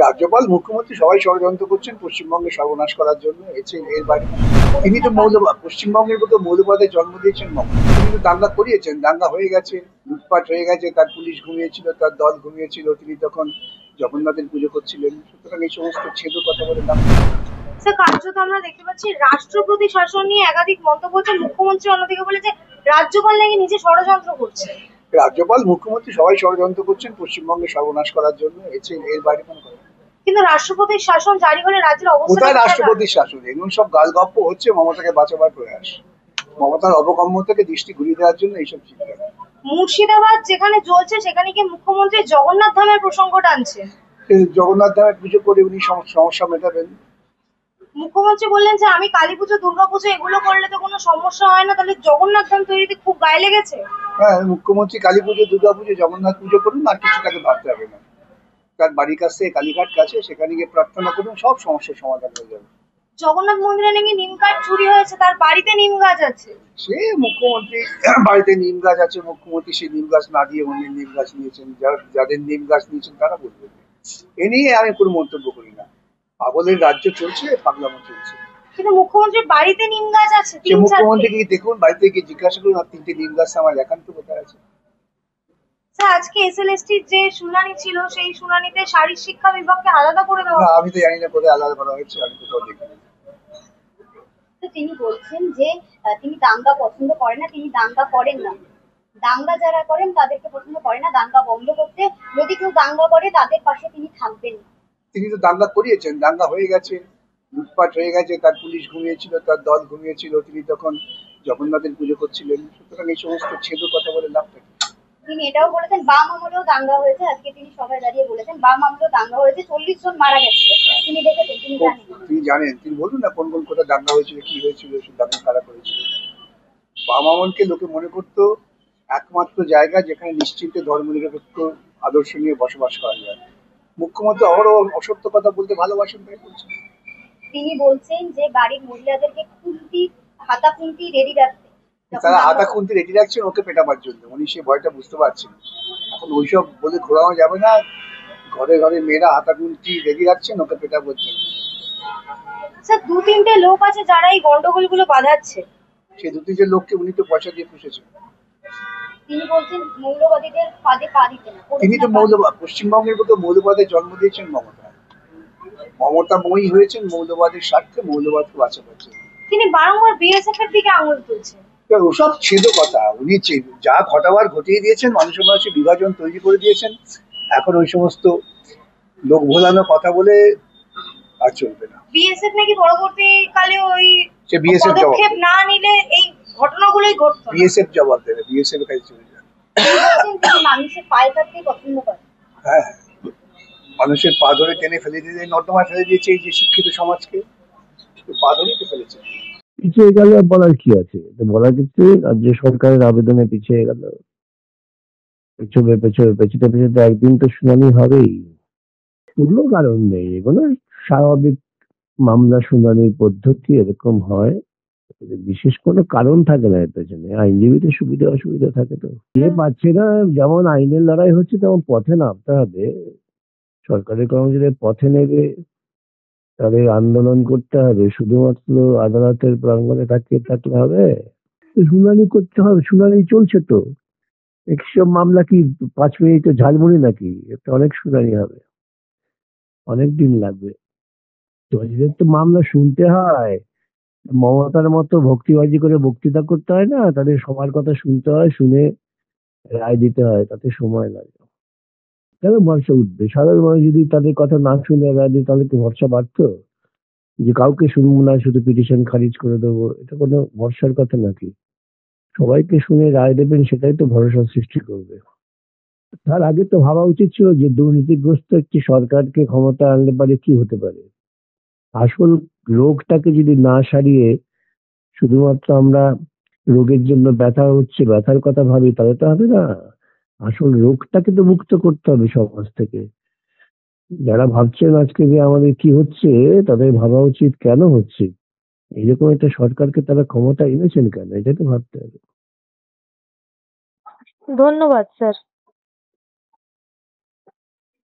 রাজ্যপাল মুখ্যমন্ত্রী সবাই ষড়যন্ত্র করছেন পশ্চিমবঙ্গে সর্বনাশ করার জন্য। এর বাইরে তিনি তো পশ্চিমবঙ্গের মতো মৌলবাদের জন্ম দিয়েছেন মমতা। তিনি তো দাঙ্গা করিয়েছেন, দাঙ্গা হয়ে গেছে, লুটপাট হয়ে গেছে, তার পুলিশ ঘুমিয়েছিল, তার দল ঘুমিয়েছিল, তিনি তখন জগন্নাথের পুজো করছিলেন। সুতরাং এই সমস্ত ছেদু কথা বলে লাভ নেই। স্যার, কার্যত আমরা দেখতে পাচ্ছি রাষ্ট্রপতি শাসন নিয়ে একাধিক মন্তব্য হচ্ছে। মুখ্যমন্ত্রী অন্যদিকে বলে যে রাজ্যপাল নাকি নিজে ষড়যন্ত্র করছে। রাজ্যপাল মুখ্যমন্ত্রী সবাই ষড়যন্ত্র করছেন পশ্চিমবঙ্গে সর্বনাশ করার জন্য। এর বাইরে কোনো কথা নেই। কিন্তু রাষ্ট্রপতির শাসন জারি হলে রাজ্যের অবস্থা কোথায় রাষ্ট্রপতির শাসন? এগুলো সব গালগপ্প হচ্ছে, মমতাকে বাঁচাবার প্রয়াস, মমতার অবকাম্য থেকে দৃষ্টি ঘুরিয়ে দেওয়ার জন্য এইসব চিন্তা। মুর্শিদাবাদ যেখানে জ্বলছে সেখানে কি মুখ্যমন্ত্রী জগন্নাথ ধামের প্রসঙ্গ টানছে? জগন্নাথ ধামের পুজো করে উনি সমস্যা মেটাবেন। মুখ্যমন্ত্রী বললেন যে আমি কালী পুজো, দুর্গা পুজো এগুলো করলে তো কোনো সমস্যা হয় না, তাহলে জগন্নাথ ধাম তৈরিতে খুব গায়ে লেগেছে। হ্যাঁ, মুখ্যমন্ত্রী কালী পুজো, দুর্গা পুজো, জগন্নাথ পুজো করুন, আর কিছু তাকে ভাবতে হবে না। তার বাড়ির কাছ থেকে কালীঘাট কাছে, সেখানে গিয়ে প্রার্থনা করুন, সব সমস্যার সমাধান হয়ে যাবে। জগন্নাথ মন্দিরে নাকি নিম কাঠ চুরি হয়েছে, তার বাড়িতে নিম গাছ আছে। সে মুখ্যমন্ত্রী বাড়িতে নিম গাছ আছে, মুখ্যমন্ত্রী সেই নিম গাছ না দিয়ে অন্য নিম গাছ নিয়েছেন। যাদের নিম গাছ নিয়েছেন তারা বলবেন। এ নিয়ে আমি কোনো মন্তব্য করি না। পাগলের রাজ্য চলছে, পাগলামো চলছে। কিন্তু মুখ্যমন্ত্রীর বাড়িতে নিম গাছ আছে। সে মুখ্যমন্ত্রীকে দেখুন, বাড়িতে গিয়ে জিজ্ঞাসা করুন, আর 3টে নিম গাছ আমার দেখান তো কোথায় আছে। স্যার, আজকে এসএলএসটির যে শুনানি ছিল সেই শুনানিতে শারীরিক শিক্ষা বিভাগকে আলাদা করে দেওয়া। আমি তো জানি না কোথায় আলাদা করা হয়েছে, আমি কোথাও দেখিনি। তো তিনি বলছেন যে তিনি দাঙ্গা পছন্দ করেন না, তিনি দাঙ্গা করেন না। দাঙ্গা যারা করেন তাদেরকে পছন্দ করে না, দাঙ্গা বন্ধ করতে যদি কেউ দাঙ্গা করে তাদের পাশে তিনি থাকবেন। তিনি তো দাঙ্গা করিয়েছেন, দাঙ্গা হয়ে গেছে, লুটপাট হয়ে গেছে, তার পুলিশ ঘুমিয়েছিল, তার দল ঘুমিয়েছিল, তিনি তখন জগন্নাথের পুজো করছিলেন। সুতরাং এই সমস্ত ছেদু কথা বলে লাভ নেই। তিনি এটাও বলেছেন বাম আমলেও দাঙ্গা হয়েছে। আজকে তিনি সভায় দাঁড়িয়ে বলেছেন বাম আমলেও দাঙ্গা হয়েছে, 40 জন মারা গেছিল। তিনি দেখেছেন, তিনি জানেন। তিনি জানেন, তিনি বলুন না কোন কোন কোথায় দাঙ্গা হয়েছিল, কি হয়েছিল, দাঙ্গা কারা করেছিল। বাম আমলকে লোকে মনে করতো একমাত্র জায়গা যেখানে নিশ্চিন্তে ধর্মনিরপেক্ষ আদর্শ নিয়ে বসবাস করা যায়। মুখ্যমন্ত্রী অহরহ অসত্য কথা বলতে ভালোবাসেন, তাই বলছেন। তিনি বলছেন যে বাড়ির মহিলাদেরকে হাতা খুন্তি রেডি রাখতে। তারা হাতা খুন্তি রেডি রাখছেন ওকে পেটাবার জন্য। উনি সে ভয়টা বুঝতে পারছেন। এখন ওইসব বলে ঘোরানো যাবে না। ঘরে ঘরে মেয়েরা হাতা খুন্তি রেডি রাখছেন ওকে পেটাবার জন্য। স্যার, 2-3টে লোক আছে যারা এই গন্ডগোল গুলো বাঁধাচ্ছে। সেই 2-3টে লোককে উনি তো পয়সা দিয়ে পুষেছেন। তিনি বলছেন মৌলবাদীদের ফাঁদে পা দিতে না। তিনি তো পশ্চিমবঙ্গের মতো মৌলবাদের জন্ম দিয়েছেন মমতা। মমতাময়ী হয়েছেন মৌলবাদের স্বার্থে, মৌলবাদকে বাঁচাবার জন্য। তিনি বারংবার বিএসএফ এর দিকে আঙুল তুলছেন। ওসব ছেদ কথা। উনি যা ঘটাবার ঘটিয়ে দিয়েছেন, মানুষের মানুষে বিভাজন তৈরি করে দিয়েছেন। এখন ওই সমস্ত লোক ভোলানো কথা বলে আর চলবে না। বিএসএফ নাকি পরবর্তীকালে ওই সে বিএসএফ পদক্ষেপ না নিলে এই ঘটনাগুলোই ঘটতো। বিএসএফ জবাব দেবে, বিএসএফ এর কাছে চলে যাবে। মানুষের পায়ে থাকতে পছন্দ করে। হ্যাঁ, মানুষের পা ধরে টেনে ফেলে দিয়ে নর্দমায় ফেলে দিয়েছে এই যে শিক্ষিত সমাজকে, পা ধরেই তো ফেলেছে। পিছিয়ে গেল বলার কি আছে? বলার ক্ষেত্রে রাজ্য সরকারের আবেদনে পিছিয়ে গেল, পেছনে পেছনে একদিন তো শুনানি হবেই। কোনো কারণ নেই, এগুলো স্বাভাবিক মামলা শুনানির পদ্ধতি, এরকম হয়। বিশেষ কোনো কারণ থাকে না এর পেছনে। আইনজীবীদের সুবিধা অসুবিধা থাকে তো এ পাচ্ছে না। যেমন আইনের লড়াই হচ্ছে তেমন পথে নামতে হবে। সরকারি কর্মচারীদের পথে নেবে, তাদের আন্দোলন করতে হবে। শুধুমাত্র আদালতের প্রাঙ্গণে থাকলে হবে? শুনানি করতে হবে, শুনানি চলছে তো। এসব মামলা কি 5 মিনিটে ঝালমুড়ি নাকি? এটা অনেক শুনানি হবে, অনেক দিন লাগবে। জজদের তো মামলা শুনতে হয়, মমতার মতো ভক্তিবাজি করে বক্তৃতা করতে হয় না। তাদের সবার কথা শুনতে হয়, শুনে রায় দিতে হয়, তাতে সময় লাগে। কেন ভরসা উঠবে? সাধারণ মানুষ যদি তাদের কথা না শুনে রায় দিত তাহলে কি ভরসা বাড়তো? যে কাউকে শুনবো না, শুধু পিটিশন খারিজ করে দেবো, এটা কোনো ভরসার কথা নাকি? সবাইকে শুনে রায় দেবেন, সেটাই তো ভরসা সৃষ্টি করবে। তার আগে তো ভাবা উচিত ছিল যে দুর্নীতিগ্রস্ত একটি সরকারকে ক্ষমতা আনলে পারে কি হতে পারে। আসল রোগটাকে যদি না সারিয়ে শুধুমাত্র আমরা রোগের জন্য ব্যথা হচ্ছে ব্যথার কথা ভাবি, তাহলে তো হবে না। আসল রোগটাকে তো মুক্ত করতে হবে সমাজ থেকে। যারা ভাবছেন আজকে যে আমাদের কি হচ্ছে, তাদের ভাবা উচিত কেন হচ্ছে। এরকম একটা সরকারকে তারা ক্ষমতা এনেছেন কেন, এটা তো ভাবতে হবে। ধন্যবাদ স্যার।